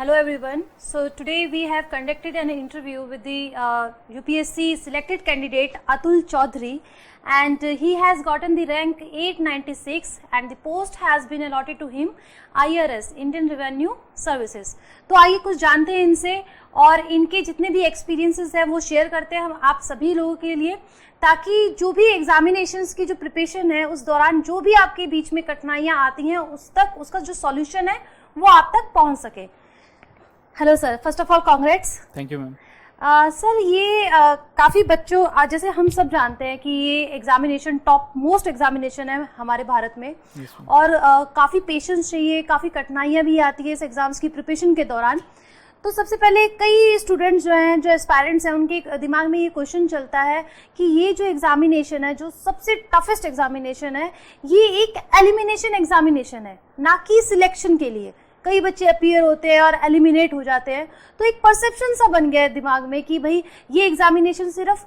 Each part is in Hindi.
Hello everyone. So today we have conducted an interview with the UPSC selected candidate Atul Chaudhary, and he has gotten the rank 896 and the post has been allotted to him IRS Indian Revenue Services. तो आइए कुछ जानते हैं इनसे और इनके जितने भी एक्सपीरियंसेस हैं वो शेयर करते हैं हम आप सभी लोगों के लिए, ताकि जो भी एग्जामिनेशंस की जो प्रिपरेशन है उस दौरान जो भी आपके बीच में कठिनाइयाँ आती हैं उस तक उसका जो सॉल्यूशन है वो आप तक पहुंच सके. Hello sir, first of all congrats. Thank you ma'am. Sir ये काफ़ी बच्चों जैसे हम सब जानते हैं कि ये एग्जामिनेशन टॉप मोस्ट एग्जामिनेशन है हमारे भारत में. Yes, और काफ़ी पेशेंस चाहिए, काफ़ी कठिनाइयाँ भी आती है इस एग्ज़ाम्स की प्रिपरेशन के दौरान. तो सबसे पहले कई स्टूडेंट्स जो हैं, जो एस्पायरेंट्स हैं, उनके दिमाग में ये क्वेश्चन चलता है कि ये जो एग्जामिनेशन है, जो सबसे टफेस्ट एग्जामिनेशन है, ये एक एलिमिनेशन एग्जामिनेशन है, ना कि सिलेक्शन के लिए. कई बच्चे अपीयर होते हैं और एलिमिनेट हो जाते हैं, तो एक परसेप्शन सा बन गया है दिमाग में कि भाई ये एग्जामिनेशन सिर्फ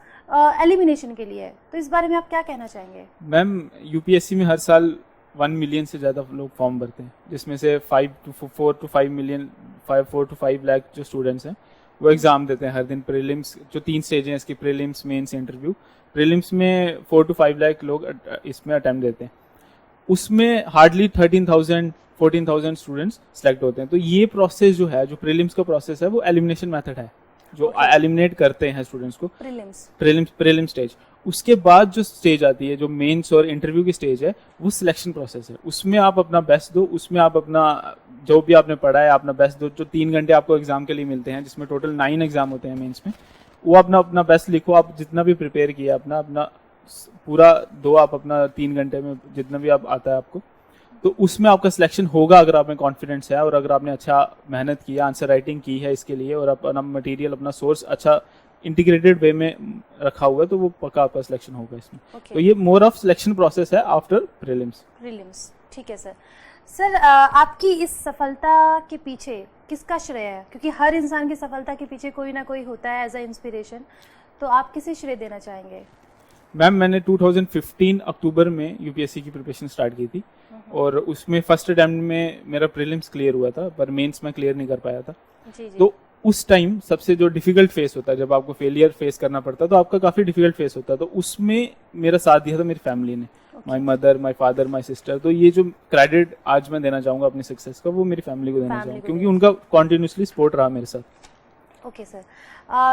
एलिमिनेशन के लिए है. तो इस बारे में आप क्या कहना चाहेंगे? मैम, यूपीएससी में हर साल 1 मिलियन से ज़्यादा लोग फॉर्म भरते हैं, जिसमें से 4 to 5 लाख जो स्टूडेंट्स हैं वो एग्ज़ाम देते हैं हर दिन. प्रीलिम्स जो 3 स्टेज हैं इसकी, प्रीलिम्स, मेंस, इंटरव्यू. प्रीलिम्स में 4 to 5 लाख लोग इसमें अटैम्प्ट देते हैं. उसमें हार्डली 14,000 स्टूडेंट्स सेलेक्ट होते हैं. तो ये प्रोसेस जो है, जो प्रीलिम्स का प्रोसेस है, वो एलिमिनेशन मेथड है, जो एलिमिनेट करते हैं स्टूडेंट्स को. Prelims stage. उसके बाद जो स्टेज आती है, जो मेंस और इंटरव्यू की स्टेज है, वो सिलेक्शन प्रोसेस है. उसमें आप अपना बेस्ट दो, उसमें आप अपना जो भी आपने पढ़ा है अपना बेस्ट दो. जो 3 घंटे आपको एग्जाम के लिए मिलते हैं, जिसमें टोटल 9 एग्जाम होते हैं मेंस में, वो अपना बेस्ट लिखो. आप जितना भी प्रिपेयर किया अपना पूरा दो, आप अपना 3 घंटे में जितना भी आप आता है आपको, तो उसमें आपका सिलेक्शन होगा अगर आप में कॉन्फिडेंस है और अगर आपने अच्छा मेहनत किया, आंसर राइटिंग की है इसके लिए, और अपना मटेरियल, अपना सोर्स अच्छा इंटीग्रेटेड वे में रखा हुआ है, तो वो पक्का आपका सिलेक्शन होगा इसमें. तो ये मोर ऑफ सिलेक्शन प्रोसेस है आफ्टर प्रीलिम्स. ठीक है सर. सर आपकी इस सफलता के पीछे किसका श्रेय है? क्योंकि हर इंसान की सफलता के पीछे कोई ना कोई होता है एज अ इंस्पिरेशन, तो आप किसे श्रेय देना चाहेंगे? मैम, मैंने 2015 अक्टूबर में यूपीएससी की प्रिपरेशन स्टार्ट की थी, और उसमें फर्स्ट अटेम्प्ट में मेरा प्रीलिम्स क्लियर हुआ था, पर मेंस में क्लियर नहीं कर पाया था. जी. तो उस टाइम सबसे जो डिफिकल्ट फेस होता है, जब आपको फेलियर फेस करना पड़ता है, तो आपका काफ़ी डिफिकल्ट फेस होता है. तो उसमें मेरा साथ दिया था मेरी फैमिली ने, my mother, my father, my sister. तो ये जो क्रेडिट आज मैं देना चाहूँगा अपनी सक्सेस का, वो मेरी फैमिली को देना चाहूँगा, क्योंकि उनका कॉन्टिन्यूसली सपोर्ट रहा मेरे साथ. Okay sir.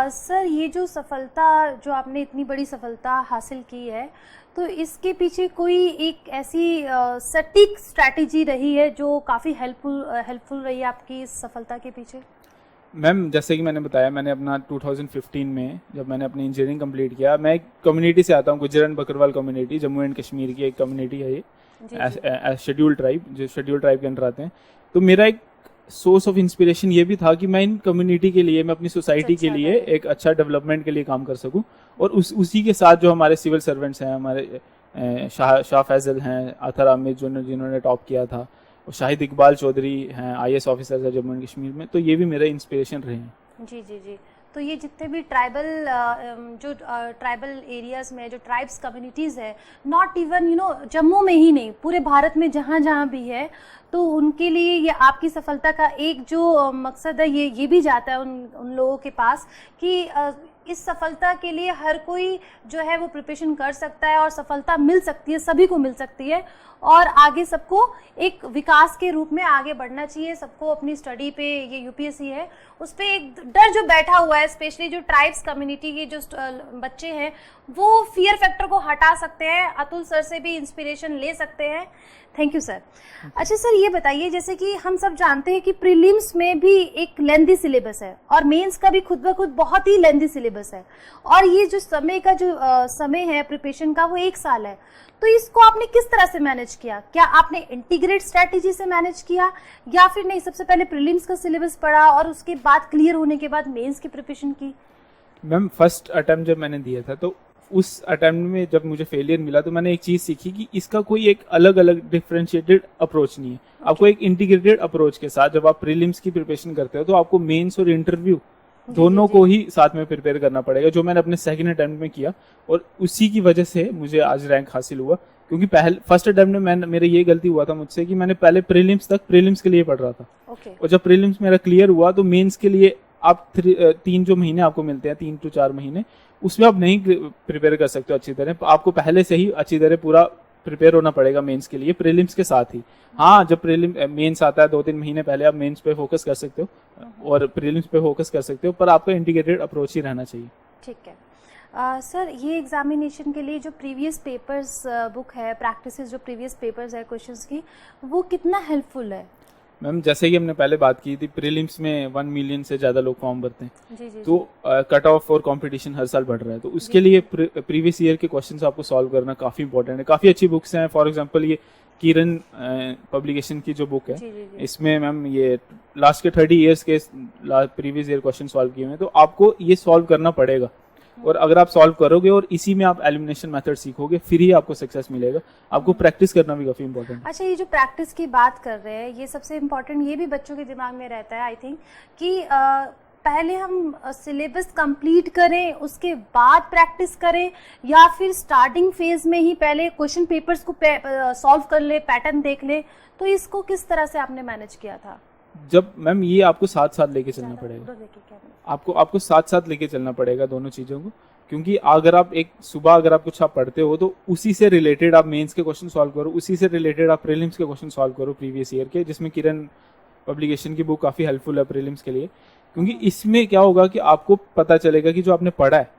सर ये जो सफलता, जो आपने इतनी बड़ी सफलता हासिल की है, तो इसके पीछे कोई एक ऐसी सटीक स्ट्रैटेजी रही है जो काफ़ी हेल्पफुल रही है आपकी इस सफलता के पीछे? मैम, जैसे कि मैंने बताया, मैंने अपना 2015 में जब मैंने अपनी इंजीनियरिंग कंप्लीट किया, मैं एक कम्युनिटी से आता हूँ, गुजरन बकरवाल कम्युनिटी, जम्मू एंड कश्मीर की एक कम्युनिटी है ये, शेड्यूल्ड ट्राइब, जो शेड्यूल्ड ट्राइब के अंडर आते हैं. तो मेरा एक सोर्स ऑफ इंस्पिरेशन ये भी था कि मैं इन कम्युनिटी के लिए, मैं अपनी सोसाइटी के लिए एक अच्छा डेवलपमेंट के लिए काम कर सकूं. और उसी के साथ जो हमारे सिविल सर्वेंट्स हैं, हमारे शाह फैजल हैं, अतर आमिर जिन्होंने टॉप किया था, और शाहिद इकबाल चौधरी हैं, IAS ऑफिसर्स हैं जम्मू एंड कश्मीर में, तो ये भी मेरा इंस्पिरेशन रहे हैं. जी. तो ये जितने भी ट्राइबल एरियाज़ में जो ट्राइब्स कम्युनिटीज़ है, नॉट इवन जम्मू में ही नहीं, पूरे भारत में जहाँ भी है, तो उनके लिए ये आपकी सफलता का एक जो मकसद है, ये भी जाता है उन लोगों के पास कि इस सफलता के लिए हर कोई जो है वो प्रिपरेशन कर सकता है और सफलता मिल सकती है, सभी को मिल सकती है, और आगे सबको एक विकास के रूप में आगे बढ़ना चाहिए. सबको अपनी स्टडी पे, ये यूपीएससी है, उस पर एक डर जो बैठा हुआ है, स्पेशली जो ट्राइब्स कम्युनिटी के जो बच्चे हैं, वो फियर फैक्टर को हटा सकते हैं. अतुल सर से भी इंस्पिरेशन ले सकते हैं. Thank you sir. अच्छा सर, ये बताइए, जैसे कि हम सब जानते हैं कि प्रीलिम्स में भी एक लेंथी सिलेबस है और मेंस का भी खुद ब खुद बहुत ही लेंथी सिलेबस है, और ये जो समय का जो समय है प्रिपरेशन का, वो 1 साल है. तो इसको आपने किस तरह से मैनेज किया? क्या आपने इंटीग्रेट स्ट्रैटेजी से मैनेज किया, या फिर नहीं, सबसे पहले प्रीलिम्स का सिलेबस पढ़ा और उसके बाद क्लियर होने के बाद मेंस की प्रिपरेशन की? मैम, फर्स्ट अटेम्प्ट जब मैंने दिया था, तो उस अटेम्प्ट में जब मुझे फेलियर मिला, तो मैंने एक चीज़ सीखी कि इसका कोई एक अलग अलग डिफरेंशिएटेड अप्रोच नहीं है. आपको एक इंटीग्रेटेड अप्रोच के साथ जब आप प्रीलिम्स की प्रिपरेशन करते हो, तो आपको मेंस और इंटरव्यू दोनों को ही साथ में प्रिपेयर करना पड़ेगा, जो मैंने अपने सेकंड अटेम्प्ट में किया और उसी की वजह से मुझे आज रैंक हासिल हुआ। क्योंकि फर्स्ट अटेम्प्ट में मेरे ये गलती हुआ था मुझसे कि मैंने पहले प्रीलिम्स के लिए पढ़ रहा था। और जब प्रीलिम्स मेरा क्लियर हुआ तो मेंस के लिए आप 3 जो महीने आपको मिलते हैं, 3 to 4 महीने, उसमें आप नहीं प्रिपेयर कर सकते अच्छी तरह। आपको पहले से ही अच्छी तरह पूरा प्रिपेयर होना पड़ेगा मेंस के लिए, प्रीलिम्स के साथ ही। हाँ, जब मेंस आता है 2-3 महीने पहले आप मेंस पे फोकस कर सकते हो और प्रीलिम्स पे फोकस कर सकते हो, पर आपका इंटीग्रेटेड अप्रोच ही रहना चाहिए। ठीक है। सर, ये एग्जामिनेशन के लिए जो प्रीवियस पेपर्स बुक है, प्रैक्टिसेस जो प्रीवियस पेपर्स है क्वेश्चंस की, वो कितना हेल्पफुल है? मैम, जैसे कि हमने पहले बात की थी, प्रीलिम्स में 1 मिलियन से ज़्यादा लोग फॉर्म भरते हैं। जी। तो कट ऑफ और कंपटीशन हर साल बढ़ रहा है, तो उसके लिए प्रीवियस ईयर के क्वेश्चंस आपको सॉल्व करना काफ़ी इंपॉर्टेंट है। काफ़ी अच्छी बुक्स हैं, फॉर एग्जांपल ये किरण पब्लिकेशन की जो बुक है, इसमें मैम ये लास्ट के 30 ईयर्स के प्रीवियस ईयर क्वेश्चन सॉल्व किए हुए हैं, तो आपको ये सॉल्व करना पड़ेगा। और अगर आप सॉल्व करोगे और इसी में आप एलिमिनेशन मेथड सीखोगे, फिर ही आपको सक्सेस मिलेगा। आपको प्रैक्टिस करना भी काफ़ी इंपॉर्टेंट है। अच्छा, ये जो प्रैक्टिस की बात कर रहे हैं, ये सबसे इम्पोर्टेंट, ये भी बच्चों के दिमाग में रहता है आई थिंक कि पहले हम सिलेबस कंप्लीट करें, उसके बाद प्रैक्टिस करें, या फिर स्टार्टिंग फेज में ही पहले क्वेश्चन पेपर्स को सॉल्व कर ले, पैटर्न देख ले। तो इसको किस तरह से आपने मैनेज किया था? जब मैम ये आपको साथ साथ लेके चलना पड़ेगा, आपको साथ साथ लेके चलना पड़ेगा दोनों चीज़ों को। क्योंकि अगर आप सुबह अगर आप कुछ आप पढ़ते हो तो उसी से रिलेटेड आप मेंस के क्वेश्चन सॉल्व करो, उसी से रिलेटेड आप प्रीलिम्स के क्वेश्चन सॉल्व करो प्रीवियस ईयर के, जिसमें किरण पब्लिकेशन की बुक काफ़ी हेल्पफुल है प्रीलिम्स के लिए। क्योंकि इसमें क्या होगा कि आपको पता चलेगा कि जो आपने पढ़ा है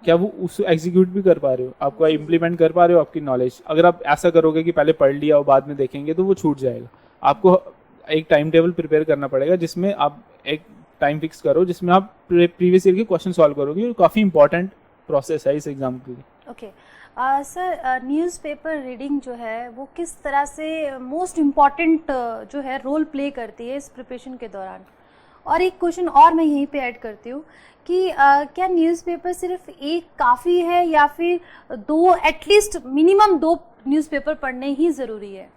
क्या वो उसको एग्जीक्यूट भी कर पा रहे हो, आपको इम्प्लीमेंट कर पा रहे हो आपकी नॉलेज। अगर आप ऐसा करोगे कि पहले पढ़ लिया और बाद में देखेंगे, तो वो छूट जाएगा। आपको एक टाइम टेबल प्रिपेयर करना पड़ेगा, जिसमें आप एक टाइम फिक्स करो जिसमें आप प्रीवियस ईयर के क्वेश्चन सॉल्व करोगे। और काफ़ी इंपॉर्टेंट प्रोसेस है इस एग्जाम के लिए। ओके सर, न्यूज़पेपर रीडिंग जो है वो किस तरह से मोस्ट इम्पॉर्टेंट जो है रोल प्ले करती है इस प्रिपरेशन के दौरान? और एक क्वेश्चन और मैं यहीं पे ऐड करती हूँ कि क्या न्यूज़पेपर सिर्फ एक काफ़ी है, या फिर 2, एटलीस्ट मिनिमम 2 न्यूज़पेपर पढ़ने ही ज़रूरी है?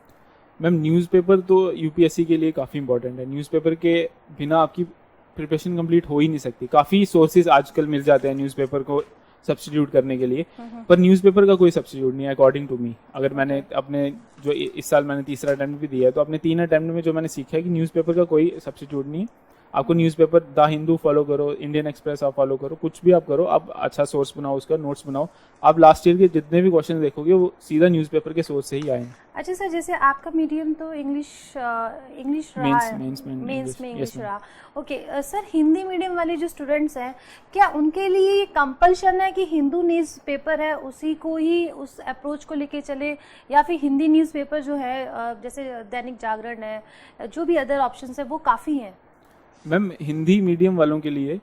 मैम, न्यूज़पेपर तो यूपीएससी के लिए काफ़ी इंपॉर्टेंट है। न्यूज़पेपर के बिना आपकी प्रिपरेशन कंप्लीट हो ही नहीं सकती। काफ़ी सोर्सेज आजकल मिल जाते हैं न्यूज़पेपर को सब्स्टिट्यूट करने के लिए, पर न्यूज़पेपर का कोई सब्स्टिट्यूट नहीं है अकॉर्डिंग टू मी। अगर मैंने अपने जो इस साल मैंने तीसरा अटेम्प्ट भी दिया है, तो अपने 3 अटेम्प्ट में जो मैंने सीखा है कि न्यूज़पेपर का कोई सब्स्टिट्यूट नहीं है। आपको न्यूज़पेपर द हिंदू फॉलो करो, इंडियन एक्सप्रेस आप फॉलो करो, कुछ भी आप करो, आप अच्छा सोर्स बनाओ, उसका नोट्स बनाओ। आप लास्ट ईयर के जितने भी क्वेश्चन देखोगे वो सीधा न्यूज़पेपर के सोर्स से ही आए हैं। अच्छा सर, जैसे आपका मीडियम तो इंग्लिश रहा है, मेंस में इंग्लिश रहा। ओके सर, हिंदी मीडियम वाले जो स्टूडेंट्स हैं, क्या उनके लिए ये कंपल्शन है कि हिंदू न्यूज़पेपर है उसी को ही, उस अप्रोच को लेके चले, या फिर हिंदी न्यूज़पेपर जो है जैसे दैनिक जागरण है, जो भी अदर ऑप्शंस है, वो काफ़ी हैं? मैम, हिंदी मीडियम वालों के लिए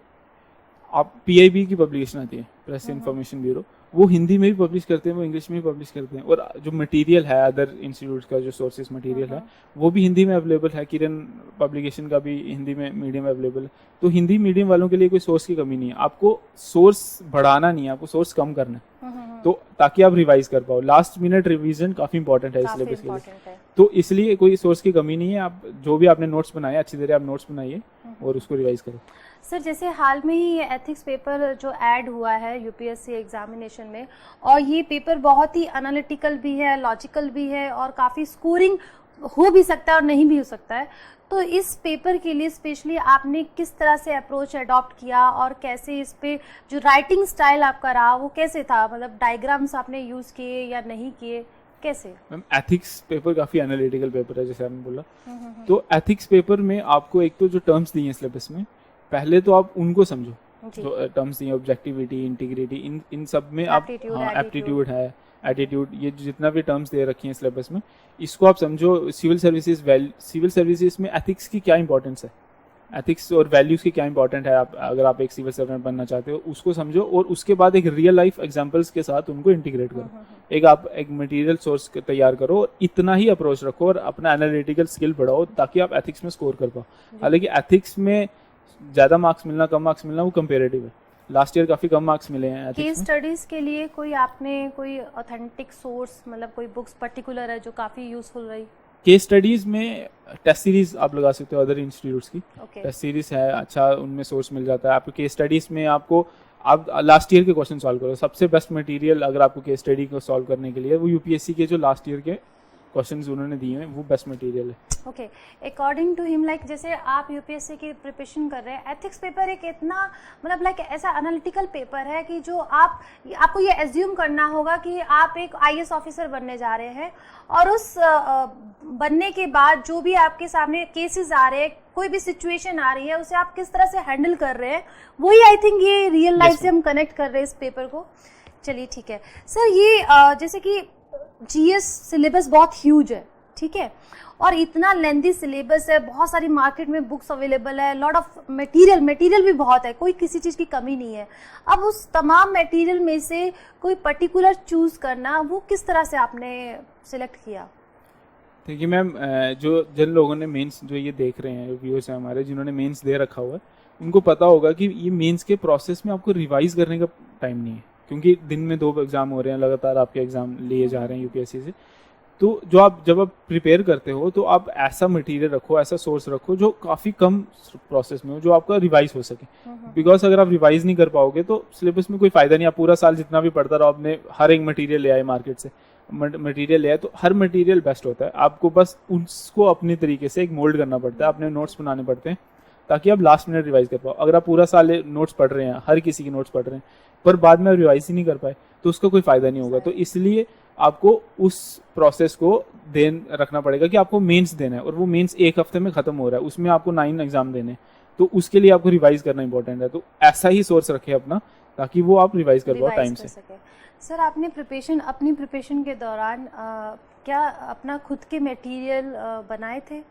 आप पीआईबी की पब्लिकेशन आती है, प्रेस इन्फॉर्मेशन ब्यूरो, वो हिंदी में भी पब्लिश करते हैं, वो इंग्लिश में भी पब्लिश करते हैं। और जो मटेरियल है अदर इंस्टीट्यूट का, जो सोर्सेज मटेरियल है, वो भी हिंदी में अवेलेबल है। किरण पब्लिकेशन का भी हिंदी में मीडियम अवेलेबल है। तो हिंदी मीडियम वालों के लिए कोई सोर्स की कमी नहीं है। आपको सोर्स बढ़ाना नहीं है, आपको सोर्स कम करना है, तो ताकि आप रिवाइज कर पाओ। लास्ट मिनट रिवीजन काफ़ी इंपॉर्टेंट है इस सिलेबस के लिए, तो इसलिए कोई सोर्स की कमी नहीं है। आप जो भी आपने नोट्स बनाए, अच्छी तरह आप नोट्स बनाइए और उसको रिवाइज करो। सर, जैसे हाल में ही ये एथिक्स पेपर जो ऐड हुआ है यूपीएससी एग्जामिनेशन में, और ये पेपर बहुत ही एनालिटिकल भी है, लॉजिकल भी है, और काफ़ी स्कोरिंग हो भी सकता है और नहीं भी हो सकता है। तो इस पेपर के लिए स्पेशली आपने किस तरह से अप्रोच अडॉप्ट किया, और कैसे इस पे जो राइटिंग स्टाइल आपका रहा वो कैसे था? मतलब डायग्राम्स आपने यूज़ किए या नहीं किए, कैसे? मैम, एथिक्स पेपर काफ़ी एनालिटिकल पेपर है, जैसे आपने बोला। तो एथिक्स पेपर में आपको एक तो जो टर्म्स दी हैं सिलेबस में, पहले तो आप उनको समझो। जो टर्म्स दी हैं, ऑब्जेक्टिविटी, इंटीग्रिटी, इन सब में आप एप्टीट्यूड है, एटीट्यूड, ये जितना भी टर्म्स दे रखी हैं सिलेबस में, इसको आप समझो। सिविल सर्विसेज में एथिक्स की क्या इंपॉर्टेंस है, एथिक्स और वैल्यूज़ की क्या इंपॉर्टेंट है, आप अगर आप एक सिविल सर्वेंट बनना चाहते हो, उसको समझो। और उसके बाद एक रियल लाइफ एग्जांपल्स के साथ उनको इंटीग्रेट करो। एक मटेरियल सोर्स तैयार करो और इतना ही अप्रोच रखो और अपना एनालिटिकल स्किल बढ़ाओ, ताकि आप एथिक्स में स्कोर कर पाओ। हालांकि एथिक्स में ज़्यादा मार्क्स मिलना, कम मार्क्स मिलना, वो कंपेरेटिव है। लास्ट ईयर काफ़ी कम मार्क्स मिले हैं। केस स्टडीज़ के लिए आपने कोई ऑथेंटिक सोर्स, मतलब कोई बुक्स पर्टिकुलर है जो काफ़ी यूजफुल रही? केस स्टडीज़ में टेस्ट सीरीज आप लगा सकते हो अदर इंस्टीट्यूट्स की। ओके टेस्ट सीरीज है, अच्छा उनमें सोर्स मिल जाता है आपको। केस स्टडीज़ में आपको आप लास्ट ईयर के क्वेश्चन सॉल्व करो। सबसे बेस्ट मटेरियल अगर आपको केस स्टडी को सॉल्व करने के लिए वो यूपीएससी के जो लास्ट ईयर के क्वेश्चंस उन्होंने दिए हैं वो बेस्ट मटेरियल है। Okay, according to him like जैसे आप यूपीएससी की प्रिपरेशन कर रहे हैं, एथिक्स पेपर एक इतना मतलब लाइक ऐसा एनालिटिकल पेपर है कि जो आपको ये एज्यूम करना होगा कि आप एक आईएएस ऑफिसर बनने जा रहे हैं, और उस बनने के बाद जो भी आपके सामने केसेस आ रहे हैं, कोई भी सिचुएशन आ रही है, उसे आप किस तरह से हैंडल कर रहे हैं, वही आई थिंक ये रियल लाइफ से हम कनेक्ट कर रहे हैं इस पेपर को। चलिए ठीक है सर, ये जैसे कि जीएस सिलेबस बहुत ह्यूज है, ठीक है, और इतना लेंथी सिलेबस है, बहुत सारी मार्केट में बुक्स अवेलेबल है, लॉट ऑफ मटेरियल भी बहुत है, कोई किसी चीज़ की कमी नहीं है। अब उस तमाम मटेरियल में से कोई पर्टिकुलर चूज करना, वो किस तरह से आपने सिलेक्ट किया? देखिए मैम, जो जिन लोगों ने मेंस जो ये देख रहे हैं व्यूअर्स हैं हमारे, जिन्होंने मेंस दे रखा हुआ है, उनको पता होगा कि ये मेंस के प्रोसेस में आपको रिवाइज करने का टाइम नहीं है, क्योंकि दिन में 2 एग्जाम हो रहे हैं, लगातार आपके एग्जाम लिए जा रहे हैं यूपीएससी से। तो जब आप प्रिपेयर करते हो तो आप ऐसा मटेरियल रखो, ऐसा सोर्स रखो जो काफ़ी कम प्रोसेस में हो, जो आपका रिवाइज हो सके। बिकॉज अगर आप रिवाइज नहीं कर पाओगे तो सिलेबस में कोई फ़ायदा नहीं। आप पूरा साल जितना भी पढ़ता रहो, आपने हर एक मटेरियल ले आए मार्केट से, मटेरियल ले आए, तो हर मटेरियल बेस्ट होता है। आपको बस उसको अपने तरीके से एक मोल्ड करना पड़ता है, अपने नोट्स बनाने पड़ते हैं ताकि आप लास्ट मिनट रिवाइज कर पाओ। अगर आप पूरा साल नोट्स पढ़ रहे हैं, हर किसी के नोट्स पढ़ रहे हैं, पर बाद में रिवाइज ही नहीं कर पाए, तो उसका कोई फ़ायदा नहीं होगा। तो इसलिए आपको उस प्रोसेस को रखना पड़ेगा कि आपको मेंस देना है, और वो मेंस 1 हफ्ते में ख़त्म हो रहा है, उसमें आपको 9 एग्जाम देने, तो उसके लिए आपको रिवाइज करना इंपॉर्टेंट है। तो ऐसा ही सोर्स रखें अपना, ताकि वो आप रिवाइज कर पाओ टाइम से। सर, आपने अपनी प्रिपरेशन के दौरान क्या अपना खुद के मटेरियल बनाए थे?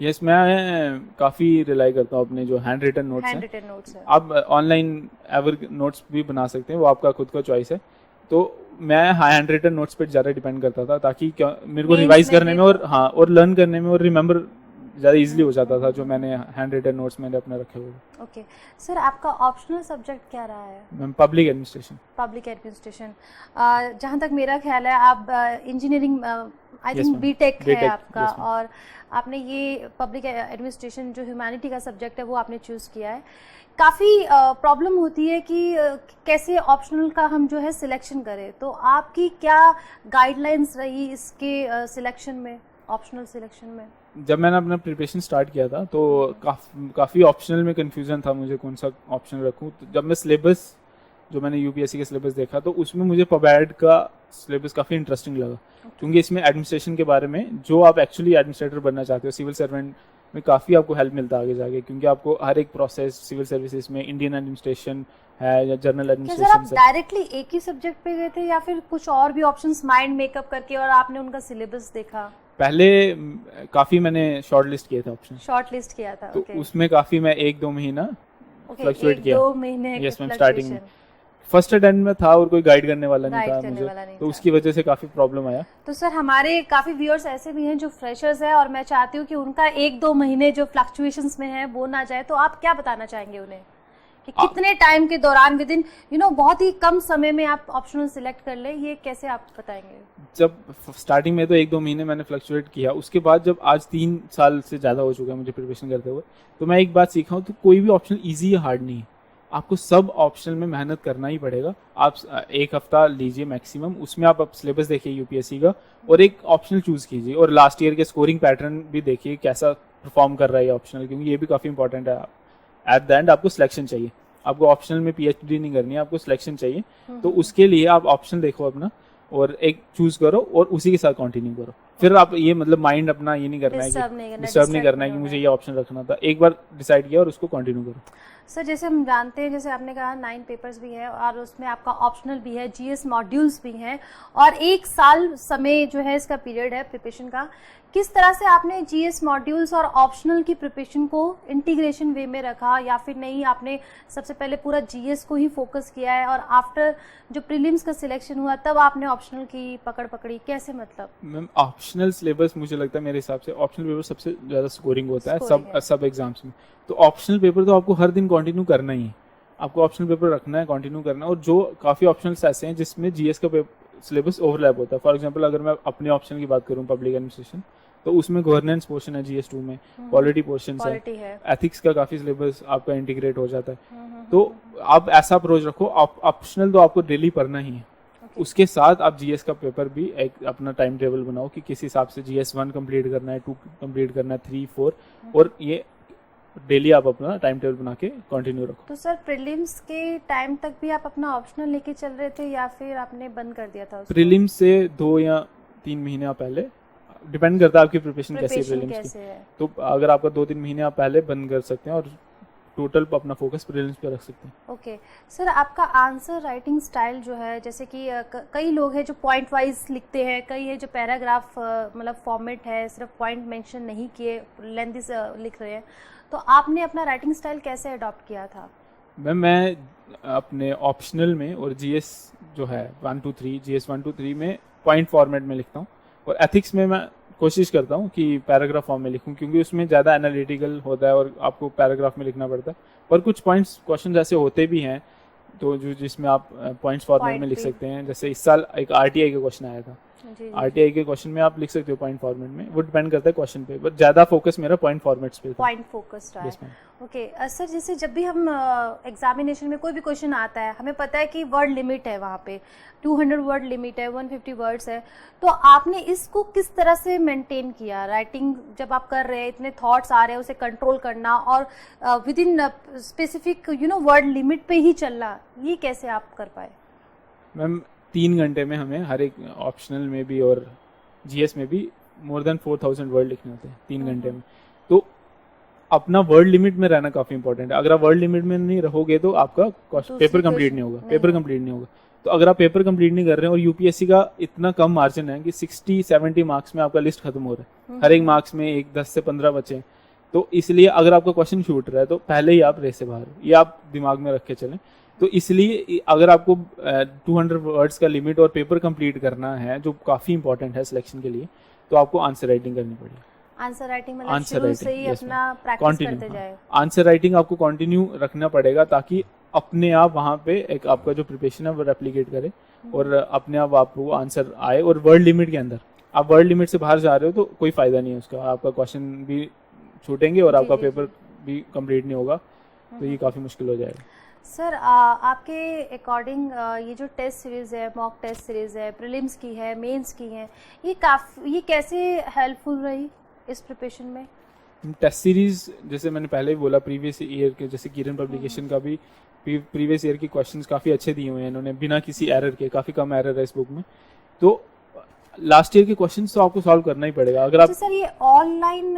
यस, मैं काफ़ी रिलाई करता हूँ अपने जो हैंड रिटन नोट्स हैं। आप ऑनलाइन एवर नोट्स भी बना सकते हैं, वो आपका खुद का चॉइस है। तो मैं हैंड रिटन नोट्स पर ज़्यादा डिपेंड करता था, ताकि मेरे को रिवाइज करने में और लर्न करने में और रिमेंबर ज़्यादा इजीली हो जाता था, जो मैंने हैंड रिटन नोट्स मैंने अपने रखे हुए। ओके सर, आपका ऑप्शनल सब्जेक्ट क्या रहा है? Ma'am public administration. जहाँ तक मेरा ख्याल है, आप इंजीनियरिंग आई थिंक बीटेक है आपका, और आपने ये पब्लिक एडमिनिस्ट्रेशन जो ह्यूमैनिटी का सब्जेक्ट है वो आपने चूज़ किया है। काफ़ी प्रॉब्लम होती है कि कैसे ऑप्शनल का हम जो है सिलेक्शन करें, तो आपकी क्या गाइडलाइंस रही इसके सिलेक्शन में, ऑप्शनल सिलेक्शन में? जब मैंने अपना प्रिपरेशन स्टार्ट किया था तो काफ़ी ऑप्शनल में कन्फ्यूज़न था मुझे कौन सा ऑप्शन रखूँ। तो जब मैं सिलेबस, जो मैंने यूपीएससी का सिलेबस देखा, तो उसमें मुझे पबैड का सिलेबस काफ़ी इंटरेस्टिंग लगा, क्योंकि इसमें एडमिनिस्ट्रेशन के बारे में, जो आप एक्चुअली एडमिनिस्ट्रेटर बनना चाहते हो, सिविल सर्वेंट में काफ़ी आपको हेल्प मिलता है आगे जाके, क्योंकि आपको हर एक प्रोसेस सिविल सर्विसेज में, इंडियन एडमिनिस्ट्रेशन है या जनरल एडमिनिस्ट्रेशन। आप डायरेक्टली एक ही सब्जेक्ट पे गए थे, या फिर कुछ और भी ऑप्शंस माइंड मेकअप करके और आपने उनका सिलेबस देखा? पहले काफ़ी मैंने शॉर्ट लिस्ट किए थे ऑप्शन। शॉर्ट लिस्ट किया था, तो उसमें काफ़ी मैं 1-2 महीना फ्लक्चुएट किया। 1-2 महीने यस मैम, स्टार्टिंग में फर्स्ट अटेम्प्ट में था और कोई गाइड करने वाला नहीं था मुझे, तो उसकी वजह से काफ़ी प्रॉब्लम आया। तो सर, हमारे काफ़ी व्यूअर्स ऐसे भी हैं जो फ्रेशर्स हैं, और मैं चाहती हूँ कि उनका 1-2 महीने जो फ्लक्चुएशंस में है वो ना जाए, तो आप क्या बताना चाहेंगे उन्हें कि कितने टाइम के दौरान, विद इन बहुत ही कम समय में आप ऑप्शनल सिलेक्ट कर ले, ये कैसे आप बताएंगे? जब स्टार्टिंग में तो 1-2 महीने मैंने फ्लक्चुएट किया, उसके बाद जब आज 3 साल से ज़्यादा हो चुका है मुझे प्रिपरेशन करते हुए, तो मैं एक बात सीखा हूँ, तो कोई भी ऑप्शन ईजी या हार्ड नहीं है, आपको सब ऑप्शनल में मेहनत करना ही पड़ेगा। आप 1 हफ्ता लीजिए मैक्सिमम, उसमें आप सिलेबस देखिए यूपीएससी का, और एक ऑप्शनल चूज़ कीजिए, और लास्ट ईयर के स्कोरिंग पैटर्न भी देखिए कैसा परफॉर्म कर रहा है ऑप्शनल, क्योंकि ये भी काफ़ी इंपॉर्टेंट है। एट द एंड आपको सिलेक्शन चाहिए, आपको ऑप्शनल में पीएचडी नहीं करनी है, आपको सिलेक्शन चाहिए। तो उसके लिए आप ऑप्शन देखो अपना, और एक चूज करो और उसी के साथ कंटिन्यू करो। फिर आप ये मतलब माइंड अपना ये नहीं करना है, डिस्टर्ब नहीं करना है कि मुझे ये ऑप्शन रखना था। एक बार डिसाइड किया और उसको कंटिन्यू करो। सर, जैसे हम जानते हैं, जैसे आपने कहा 9 पेपर्स भी है, और उसमें आपका ऑप्शनल भी है, जीएस मॉड्यूल्स भी हैं, और 1 साल समय जो है इसका पीरियड है प्रिपरेशन का। किस तरह से आपने जीएस मॉड्यूल्स और ऑप्शनल की प्रिपरेशन को इंटीग्रेशन वे में रखा, या फिर नहीं आपने सबसे पहले पूरा जीएस को ही फोकस किया है, और आफ्टर जो प्रीलिम्स का सिलेक्शन हुआ तब आपने ऑप्शनल की पकड़ पकड़ी, कैसे? मतलब मैम, ऑप्शनल सिलेबस मुझे लगता है, मेरे हिसाब से ऑप्शनल पेपर सबसे ज़्यादा स्कोरिंग होता है सब एग्जाम्स में। तो ऑप्शनल पेपर तो आपको हर दिन कंटिन्यू करना ही है, आपको ऑप्शनल पेपर रखना है, कंटिन्यू करना है। और जो काफ़ी ऑप्शनल्स ऐसे हैं जिसमें जीएस का सिलेबस ओवरलैप होता है। फॉर एग्जांपल, अगर मैं अपने ऑप्शन की बात करूं, पब्लिक एडमिनिस्ट्रेशन, तो उसमें गवर्नेंस पोर्शन है GS2 में, पॉलिटी पोर्शन है, क्वालिटी है। एथिक्स का काफ़ी सिलेबस आपका इंटीग्रेट हो जाता है। हम्म, तो आप ऐसा अप्रोच रखो, ऑप्शनल तो आपको डेली पढ़ना ही है, उसके साथ आप GS का पेपर भी एक अपना टाइम टेबल बनाओ कि किस हिसाब से GS1 कंप्लीट करना है, 2 कंप्लीट करना है, 3, 4, और ये डेली आप अपना टाइम टेबल बना के कंटिन्यू रखो। तो सर प्रीलिम्स के टाइम तक भी आप अपना ऑप्शनल लेके चल रहे थे या फिर आपने बंद कर दिया था उसको? प्रीलिम्स से 2 या 3 महीने पहले, डिपेंड करता है आपकी प्रिपरेशन कैसी है प्रीलिम्स कैसे की। है? तो अगर आपका 2-3 महीने आप पहले बंद कर सकते हैं और टोटल अपना फोकस प्रीलिम्स पे रख सकते हैं। ओके सर, आपका आंसर राइटिंग स्टाइल जो है, जैसे कि कई लोग हैं जो पॉइंट वाइज लिखते हैं, कई है जो पैराग्राफ मतलब फॉर्मेट है, सिर्फ पॉइंट मेंशन नहीं किए लेंथी लिख रहे हैं, तो आपने अपना राइटिंग स्टाइल कैसे अडॉप्ट किया था? मैं अपने ऑप्शनल में और GS जो है 1 to 3, GS 1 to 3 में पॉइंट फॉर्मेट में लिखता हूँ, और एथिक्स में मैं कोशिश करता हूँ कि पैराग्राफ फॉर्म में लिखूँ, क्योंकि उसमें ज़्यादा एनालिटिकल होता है और आपको पैराग्राफ में लिखना पड़ता है। पर कुछ पॉइंट्स क्वेश्चन ऐसे होते भी हैं तो जो जिसमें आप पॉइंट्स फॉर्मेट में लिख सकते हैं। जैसे इस साल एक RTI का क्वेश्चन आया था, RTI के क्वेश्चन में आप लिख सकते हो पॉइंट फॉर्मेट में, वो डिपेंड करता है क्वेश्चन पे, बट ज़्यादा फोकस मेरा पॉइंट फॉर्मेट्स पे था। पॉइंट फोकस्ड है। ओके सर, जैसे जब भी हम एग्जामिनेशन में कोई भी क्वेश्चन आता है, हमें पता है कि वर्ड लिमिट है, वहाँ पे 200 वर्ड लिमिट है, 150 वर्ड्स है, तो आपने इसको किस तरह से मेंटेन किया? राइटिंग जब आप कर रहे हैं, इतने थॉट्स आ रहे हैं, उसे कंट्रोल करना और with in specific word limit पे ही चलना, ये कैसे आप कर पाए? मैम 3 घंटे में हमें हर एक ऑप्शनल में भी और GS में भी मोर देन 4000 वर्ड लिखने होते हैं 3 घंटे में। तो अपना वर्ड लिमिट में रहना काफ़ी इंपॉर्टेंट है। अगर आप वर्ड लिमिट में नहीं रहोगे तो आपका पेपर कंप्लीट नहीं होगा, पेपर कंप्लीट नहीं होगा। तो अगर आप पेपर कंप्लीट नहीं कर रहे हैं और UPSC का इतना कम मार्जिन है कि 60-70 मार्क्स में आपका लिस्ट खत्म हो रहा है, हर एक मार्क्स में 10 से 15 बचे, तो इसलिए अगर आपका क्वेश्चन छूट रहा है तो पहले ही आप रेस से बाहर, ये आप दिमाग में रख के चलें। तो इसलिए अगर आपको 200 वर्ड्स का लिमिट और पेपर कंप्लीट करना है, जो काफ़ी इंपॉर्टेंट है सिलेक्शन के लिए, तो आपको आंसर राइटिंग करनी पड़ेगी। आंसर राइटिंग मतलब शुरू से ही अपना प्रैक्टिस करते जाए। आंसर राइटिंग आपको कंटिन्यू रखना पड़ेगा ताकि अपने आप वहाँ पे एक आपका जो प्रिपरेशन है वो रेप्लिकेट करे और अपने आप आपको आंसर आए। और वर्ड लिमिट के अंदर, आप वर्ड लिमिट से बाहर जा रहे हो तो कोई फायदा नहीं है उसका, आपका क्वेश्चन भी छूटेंगे और आपका पेपर भी कंप्लीट नहीं होगा, तो ये काफ़ी मुश्किल हो जाएगा। सर आपके अकॉर्डिंग ये जो टेस्ट सीरीज़ है, मॉक टेस्ट सीरीज़ है, प्रीलिम्स की है, मेंस की है, ये कैसे हेल्पफुल रही इस प्रिपरेशन में? टेस्ट सीरीज जैसे मैंने पहले भी बोला, प्रीवियस ईयर के, जैसे किरण पब्लिकेशन का भी प्रीवियस ईयर के क्वेश्चंस काफ़ी अच्छे दिए हुए हैं इन्होंने, बिना किसी एरर के, काफ़ी कम एरर है इस बुक में। तो लास्ट ईयर के क्वेश्चंस तो आपको सॉल्व करना ही पड़ेगा। अगर आप सर ये ऑनलाइन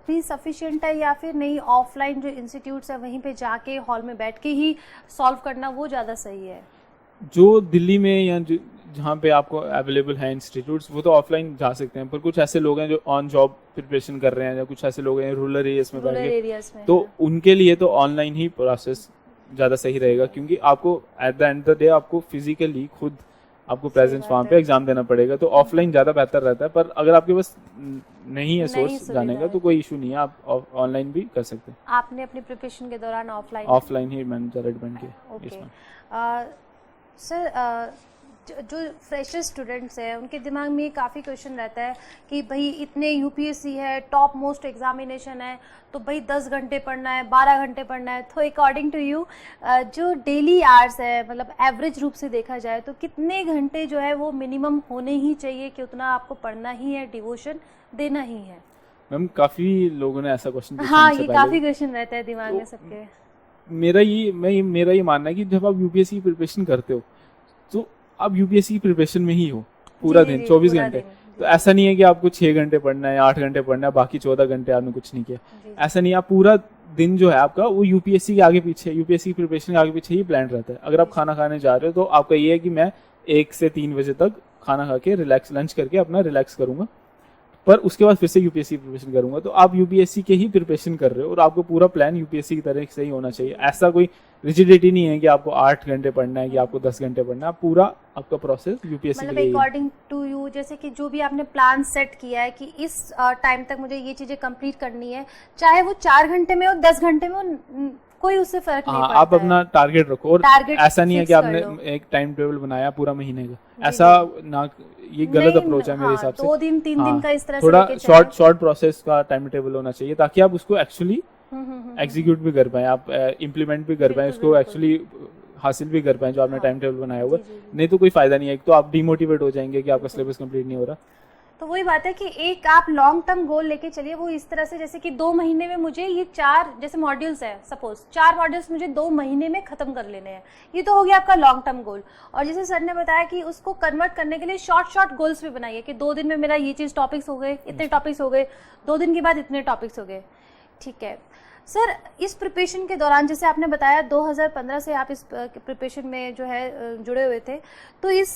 भी सफिशिएंट है या फिर नहीं, ऑफलाइन जो इंस्टीट्यूट्स है वहीं पे जाके हॉल में बैठ के ही सॉल्व करना वो ज़्यादा सही है? जो दिल्ली में या जहाँ पे आपको अवेलेबल है इंस्टीट्यूट्स, वो तो ऑफलाइन जा सकते हैं, पर कुछ ऐसे लोग हैं जो ऑन जॉब प्रिपरेशन कर रहे हैं, या कुछ ऐसे लोग हैं रूरल एरियाज में बैठ के, तो उनके लिए तो ऑनलाइन ही प्रोसेस ज़्यादा सही रहेगा, क्योंकि आपको at the end of the day आपको फिजिकली खुद आपको प्रेजेंस वहाँ पे एग्जाम देना पड़ेगा। तो ऑफलाइन ज़्यादा बेहतर रहता है, पर अगर आपके पास नहीं है सोर्स जाने का तो कोई इशू नहीं है, आप ऑनलाइन भी कर सकते हैं। आपने अपनी प्रिपरेशन के दौरान ऑफलाइन ही मैंने ज़्यादा डिपेंड किया इसमें। सर जो फ्रेशर स्टूडेंट्स हैं उनके दिमाग में काफ़ी क्वेश्चन रहता है कि भाई इतने UPSC है, टॉप मोस्ट एग्जामिनेशन है, तो भाई 10 घंटे पढ़ना है, 12 घंटे पढ़ना है, तो अकॉर्डिंग टू यू जो डेली आवर्स है, मतलब एवरेज रूप से देखा जाए तो कितने घंटे जो है वो मिनिमम होने ही चाहिए कि उतना आपको पढ़ना ही है, डिवोशन देना ही है? मैम काफ़ी लोगों ने ऐसा क्वेश्चन पूछा। हाँ, ये काफ़ी क्वेश्चन रहता है दिमाग में सबके। मेरा ये मानना है कि जब आप UPSC की प्रिपरेशन करते हो तो आप UPSC की प्रिपरेशन में ही हो पूरा दिन, 24 घंटे। तो ऐसा नहीं है कि आपको 6 घंटे पढ़ना है, 8 घंटे पढ़ना है, बाकी 14 घंटे आपने कुछ नहीं किया, ऐसा नहीं है। आप पूरा दिन जो है आपका वो UPSC के आगे पीछे, UPSC की प्रिपरेशन के आगे पीछे ही प्लान रहता है। अगर आप खाना खाने जा रहे हो तो आपका ये है कि मैं 1 से 3 बजे तक खाना खा के रिलैक्स, लंच करके अपना रिलैक्स करूंगा, पर उसके बाद फिर से UPSC प्रिपरेशन करूंगा। तो आप UPSC के ही प्रिपरेशन कर रहे हो और आपको पूरा प्लान UPSC की तरह से ही होना चाहिए। ऐसा कोई रिजिडिटी नहीं है कि आपको 8 घंटे पढ़ना है कि आपको 10 घंटे पढ़ना है, पूरा आपका प्रोसेस UPSC के लिए। अकॉर्डिंग टू यू, जैसे कि जो भी आपने प्लान सेट किया है कि इस टाइम तक मुझे ये चीज़ें कंप्लीट करनी है, चाहे वो 4 घंटे में हो, 10 घंटे में हो, कोई उससे फर्क नहीं हाँ, पड़ता आप अपना टारगेट रखो और Target ऐसा नहीं है fix कि कर आपने लो। एक टाइम टेबल बनाया पूरा महीने का, जी, ऐसा ना, ये गलत नहीं, अप्रोच है मेरे हाँ, हिसाब से। 2 दिन 3 दिन हाँ, का इस तरह से थोड़ा लेके चलें। शॉर्ट प्रोसेस का टाइम टेबल होना चाहिए ताकि आप उसको एक्चुअली एग्जीक्यूट भी कर पाएं, आप इम्प्लीमेंट भी कर पाएं, बिल्कुल, उसको बिल्कुल। एक्चुअली हासिल भी कर पाएं जो आपने हाँ, टाइम टेबल बनाया हुआ जी, जी, है। जी। नहीं तो कोई फायदा नहीं है, एक तो आप डिमोटिवेट हो जाएंगे कि आपका सिलेबस कंप्लीट नहीं हो रहा। तो वही बात है कि एक आप लॉन्ग टर्म गोल लेके चलिए, वो इस तरह से जैसे कि 2 महीने में मुझे ये 4 जैसे मॉड्यूल्स है, सपोज 4 मॉड्यूल्स मुझे 2 महीने में खत्म कर लेने हैं, ये तो हो गया आपका लॉन्ग टर्म गोल। और जैसे सर ने बताया कि उसको कन्वर्ट करने के लिए शॉर्ट गोल्स भी बनाइए कि 2 दिन में मेरा ये चीज़ टॉपिक्स हो गए, इतने टॉपिक्स हो गए, 2 दिन के बाद इतने टॉपिक्स हो गए। ठीक है सर, इस प्रिपरेशन के दौरान जैसे आपने बताया 2015 से आप इस प्रिपरेशन में जो है जुड़े हुए थे, तो इस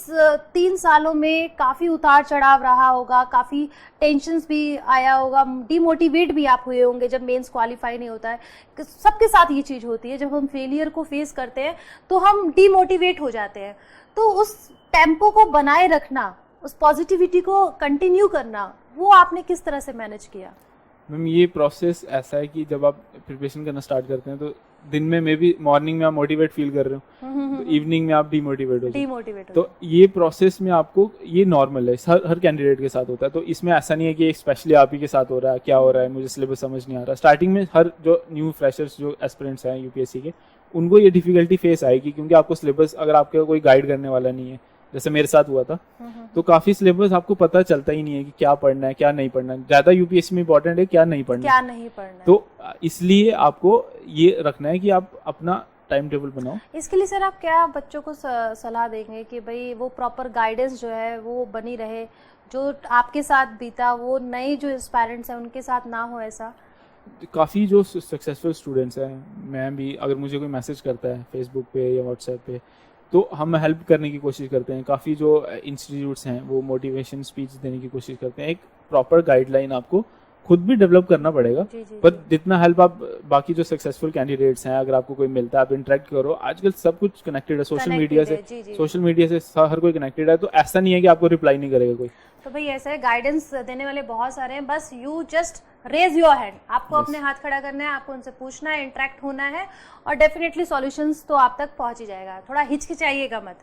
3 सालों में काफ़ी उतार चढ़ाव रहा होगा, काफ़ी टेंशन्स भी आया होगा, डिमोटिवेट भी आप हुए होंगे जब मेंस क्वालिफाई नहीं होता है। सबके साथ ये चीज़ होती है, जब हम फेलियर को फेस करते हैं तो हम डिमोटिवेट हो जाते हैं। तो उस टेम्पो को बनाए रखना, उस पॉजिटिविटी को कंटिन्यू करना, वो आपने किस तरह से मैनेज किया? मैम ये प्रोसेस ऐसा है कि जब आप प्रिपरेशन करना स्टार्ट करते हैं तो दिन में मे बी मॉर्निंग में आप मोटिवेट फील कर रहे हो, तो इवनिंग में आप डिमोटिवेट हो जाते डिमोटिवेट तो ये प्रोसेस में आपको, ये नॉर्मल है, हर कैंडिडेट के साथ होता है। तो इसमें ऐसा नहीं है कि स्पेशली आप ही के साथ हो रहा है, क्या हो रहा है मुझे सिलेबस समझ नहीं आ रहा। स्टार्टिंग में हर जो न्यू फ्रेशर्स जो एस्पिरेंट्स हैं यूपीएससी के, उनको ये डिफिकल्टी फेस आएगी क्योंकि आपको सिलेबस, अगर आपके कोई गाइड करने वाला नहीं है, जैसे मेरे साथ हुआ था, तो काफी सिलेबस आपको पता चलता ही नहीं है कि क्या पढ़ना है क्या नहीं पढ़ना है। ज्यादा यूपीएससी में इंपॉर्टेंट है क्या नहीं पढ़ना है। तो इसलिए आपको ये रखना है कि आप अपना टाइम टेबल बनाओ। इसके लिए सर आप क्या बच्चों को सलाह देंगे कि भाई वो प्रॉपर गाइडेंस जो है वो बनी रहे, जो आपके साथ बीता वो नए जो पेरेंट्स हैं उनके साथ ना हो ऐसा? काफ़ी जो सक्सेसफुल स्टूडेंट्स हैं, मैं भी अगर मुझे कोई मैसेज करता है फेसबुक पे या व्हाट्सएप पे, तो हम हेल्प करने की कोशिश करते हैं। काफ़ी जो इंस्टीट्यूट्स हैं वो मोटिवेशन स्पीच देने की कोशिश करते हैं। एक प्रॉपर गाइडलाइन आपको खुद भी डेवलप करना पड़ेगा, पर जितना हेल्प आप बाकी जो सक्सेसफुल कैंडिडेट्स हैं, अगर आपको कोई मिलता है, आप इंटरेक्ट करो। आजकल सब कुछ कनेक्टेड है सोशल मीडिया से हर कोई कनेक्टेड है, तो ऐसा नहीं है कि आपको रिप्लाई नहीं करेगा कोई। तो भाई ऐसा है, गाइडेंस देने वाले बहुत सारे हैं, बस you just raise your hand, आपको अपने हाथ खड़ा करना है, आपको उनसे पूछना है, इंटरेक्ट होना है और डेफिनेटली सॉल्यूशंस तो आप तक पहुंच ही जाएगा। थोड़ा हिचकिचाइएगा मत।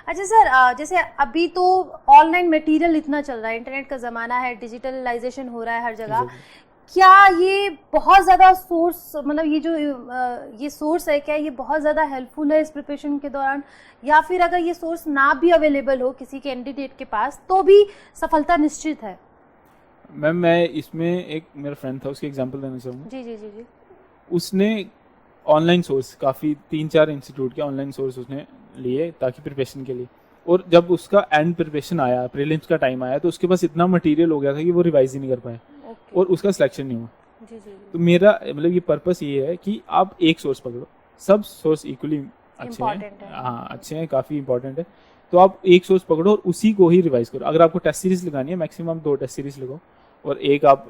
अच्छा सर, जैसे अभी तो ऑनलाइन मटेरियल इतना चल रहा है, इंटरनेट का ज़माना है, डिजिटलाइजेशन हो रहा है हर जगह, क्या ये बहुत ज़्यादा सोर्स, मतलब ये जो ये सोर्स है, क्या ये बहुत ज़्यादा हेल्पफुल है इस प्रिपरेशन के दौरान, या फिर अगर ये सोर्स ना भी अवेलेबल हो किसी कैंडिडेट के पास तो भी सफलता निश्चित है? मैम मैं इसमें एक मेरा फ्रेंड था, उसकी एग्जांपल देना चाहूँगा। जी जी जी जी। उसने ऑनलाइन सोर्स काफ़ी 3-4 इंस्टीट्यूट के ऑनलाइन सोर्स उसने लिए ताकि प्रिपरेशन के लिए, और जब उसका एंड प्रिपरेशन आया, प्रीलिम्स का टाइम आया, तो उसके पास इतना मटेरियल हो गया था कि वो रिवाइज ही नहीं कर पाए और उसका सिलेक्शन नहीं हुआ। जी जी। तो मेरा मतलब ये पर्पस ये है कि आप एक सोर्स पकड़ो, सब सोर्स इक्वली अच्छे हैं, हाँ अच्छे हैं, काफ़ी इंपॉर्टेंट है, तो आप एक सोर्स पकड़ो और उसी को ही रिवाइज करो। अगर आपको टेस्ट सीरीज लगानी है, मैक्सिमम 2 टेस्ट सीरीज लगाओ, और एक आप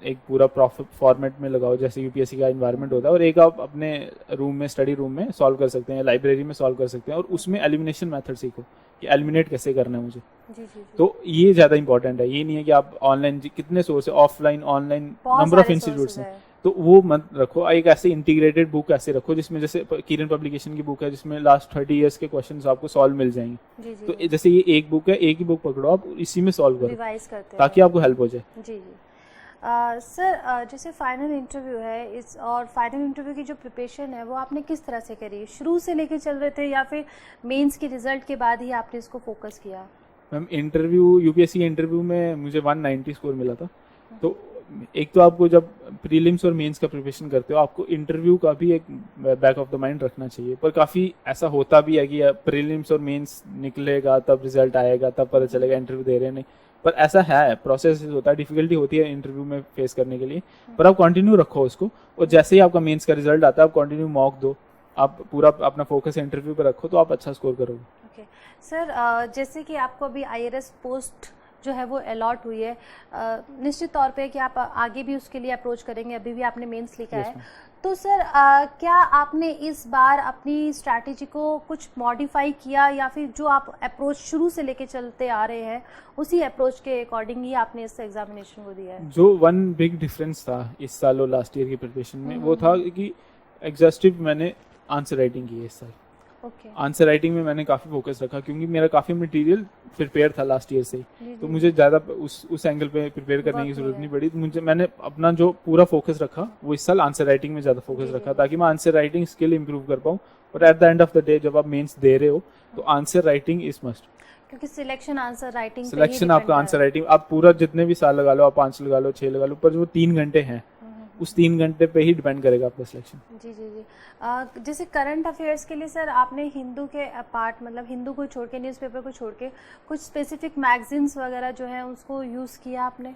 एक पूरा फॉर्मेट में लगाओ जैसे यूपीएससी का एनवायरनमेंट होता है, और एक आप अपने रूम में, स्टडी रूम में सॉल्व कर सकते हैं, लाइब्रेरी में सॉल्व कर सकते हैं, और उसमें एलिमिनेशन मेथड सीखो कि एलिमिनेट कैसे करना है मुझे। जी जी। तो ये ज़्यादा इंपॉर्टेंट है, ये नहीं है कि आप ऑनलाइन कितने सोर्स है, offline online number of institutes हैं, तो वो मत रखो। एक ऐसे इंटीग्रेटेड बुक ऐसे रखो जिसमें, जैसे किरण पब्लिकेशन की बुक है जिसमें लास्ट 30 इयर्स के क्वेश्चंस आपको सॉल्व मिल जाएंगे। जी जी। तो जैसे ये एक बुक है, एक ही बुक पकड़ो आप, इसी में सॉल्व करो, रिवाइज करते ताकि आपको हेल्प हो जाए। जी जी। सर, जैसे फाइनल इंटरव्यू है इस, और फाइनल इंटरव्यू की जो प्रिपरेशन है वो आपने किस तरह से करी? शुरू से लेके चल रहे थे या फिर मेंस के रिजल्ट के बाद ही आपने इसको फोकस किया? मैम इंटरव्यू, यूपीएससी के इंटरव्यू में मुझे 190 स्कोर मिला था। तो एक तो आपको जब प्रीलिम्स और मेंस का प्रिपरेशन करते हो, आपको इंटरव्यू का भी एक बैक ऑफ द माइंड रखना चाहिए, पर काफ़ी ऐसा होता भी है कि प्रीलिम्स और मेंस निकलेगा तब रिजल्ट आएगा, तब पता चलेगा इंटरव्यू दे रहे नहीं, पर ऐसा है, प्रोसेस होता है, डिफिकल्टी होती है इंटरव्यू में फेस करने के लिए, पर आप कंटिन्यू रखो उसको, और जैसे ही आपका मेंस का रिजल्ट आता है आप कंटिन्यू मॉक दो, आप पूरा अपना फोकस इंटरव्यू पर रखो, तो आप अच्छा स्कोर करोगे। ओके सर, जैसे कि आपको अभी आईआरएस पोस्ट जो है वो अलॉट हुई है, निश्चित तौर पे कि आप आगे भी उसके लिए अप्रोच करेंगे, अभी भी आपने मेंस लिखा है, तो सर क्या आपने इस बार अपनी स्ट्रैटेजी को कुछ मॉडिफाई किया, या फिर जो आप अप्रोच शुरू से लेके चलते आ रहे हैं उसी अप्रोच के अकॉर्डिंग ही आपने इस एग्जामिनेशन को दिया है? जो वन बिग डिफरेंस था इस साल और लास्ट ईयर की प्रिपरेशन में, वो था कि एग्जॉस्टिव मैंने आंसर राइटिंग की है इस साल। ओके आंसर राइटिंग में मैंने काफ़ी फोकस रखा क्योंकि मेरा काफ़ी मटेरियल प्रिपेयर था लास्ट ईयर से ही, जी, तो जी। मुझे ज़्यादा उस एंगल पे प्रिपेयर करने वर्क की नहीं ज़रूरत है। नहीं पड़ी। मैंने अपना जो पूरा फोकस रखा वो इस साल आंसर राइटिंग में ज़्यादा फोकस जी, रखा जी। ताकि मैं आंसर राइटिंग स्किल इंप्रूव कर पाऊँ। और at the end of the day जब आप मेंस दे रहे हो तो आंसर राइटिंग इज मस्ट। क्योंकि सिलेक्शन आंसर राइटिंग पे ही सिलेक्शन आपका depend आंसर है। राइटिंग आप पूरा जितने भी साल लगा लो, आप 5 लगा लो, 6 लगा लो, पर जो 3 घंटे हैं उस 3 घंटे पे ही डिपेंड करेगा आपका सिलेक्शन। जी जी जी। जैसे करंट अफेयर्स के लिए सर आपने हिंदू के अपार्ट मतलब हिंदू को छोड़ के न्यूज़पेपर को छोड़ के कुछ स्पेसिफिक मैगजीन्स वगैरह जो है उसको यूज़ किया आपने?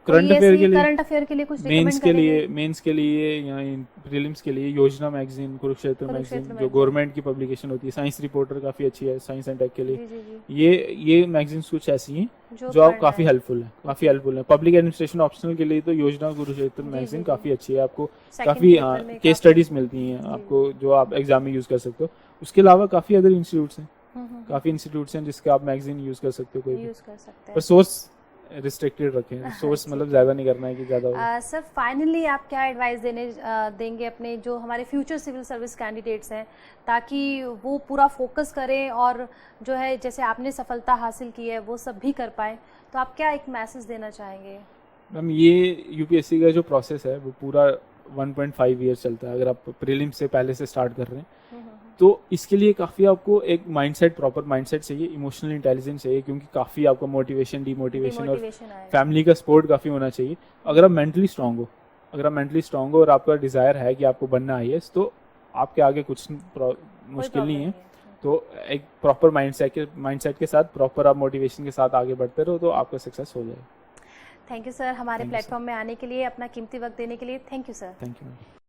करंट अफेयर के लिए, करंट अफेयर के लिए कुछ मेंस रिकमेंड के लिए या प्रीलिम्स के लिए योजना मैगजीन, कुरुक्षेत्र मैगजीन जो गवर्नमेंट की पब्लिकेशन होती है, साइंस रिपोर्टर काफ़ी अच्छी है साइंस एंड टेक के लिए। जी जी जी। ये मैगजीन्स कुछ ऐसी हैं जो आप काफ़ी हेल्पफुल है। पब्लिक एडमिनिस्ट्रेशन ऑप्शनल के लिए तो योजना कुरुक्षेत्र मैगजीन काफ़ी अच्छी है, आपको काफ़ी केस स्टडीज मिलती हैं आपको जो आप एग्जाम में यूज़ कर सकते हो। उसके अलावा काफ़ी अदर इंस्टीट्यूट्स हैं, काफ़ी इंस्टीट्यूट्स हैं जिसके आप मैगजीन यूज़ कर सकते हो कोई भी, यूज़ कर सकते हैं। पर सोर्स रिस्ट्रिक्टेड रखें। सोर्स मतलब ज़्यादा नहीं करना है कि ज़्यादा हो। सर फाइनली आप क्या एडवाइस देंगे अपने जो हमारे फ्यूचर सिविल सर्विस कैंडिडेट्स हैं ताकि वो पूरा फोकस करें और जो है जैसे आपने सफलता हासिल की है वो सब भी कर पाए, तो आप क्या एक मैसेज देना चाहेंगे? मैम ये यूपीएससी का जो प्रोसेस है वो पूरा 1.5 ईयर चलता है। अगर आप प्रीलिम्स से पहले से स्टार्ट कर रहे हैं तो इसके लिए काफ़ी आपको एक माइंडसेट, प्रॉपर माइंडसेट चाहिए, इमोशनल इंटेलिजेंस चाहिए, क्योंकि काफ़ी आपका मोटिवेशन, डिमोटिवेशन और फैमिली का सपोर्ट काफ़ी होना चाहिए। अगर आप मेंटली स्ट्रांग हो और आपका डिज़ायर है कि आपको बनना IAS तो आपके आगे कुछ मुश्किल नहीं है। तो एक प्रॉपर माइंडसेट के साथ, प्रॉपर आप मोटिवेशन के साथ आगे बढ़ते रहो तो आपका सक्सेस हो जाएगा। थैंक यू सर हमारे प्लेटफॉर्म में आने के लिए, अपना कीमती वक्त देने के लिए। Thank you sir. Thank you ma'am.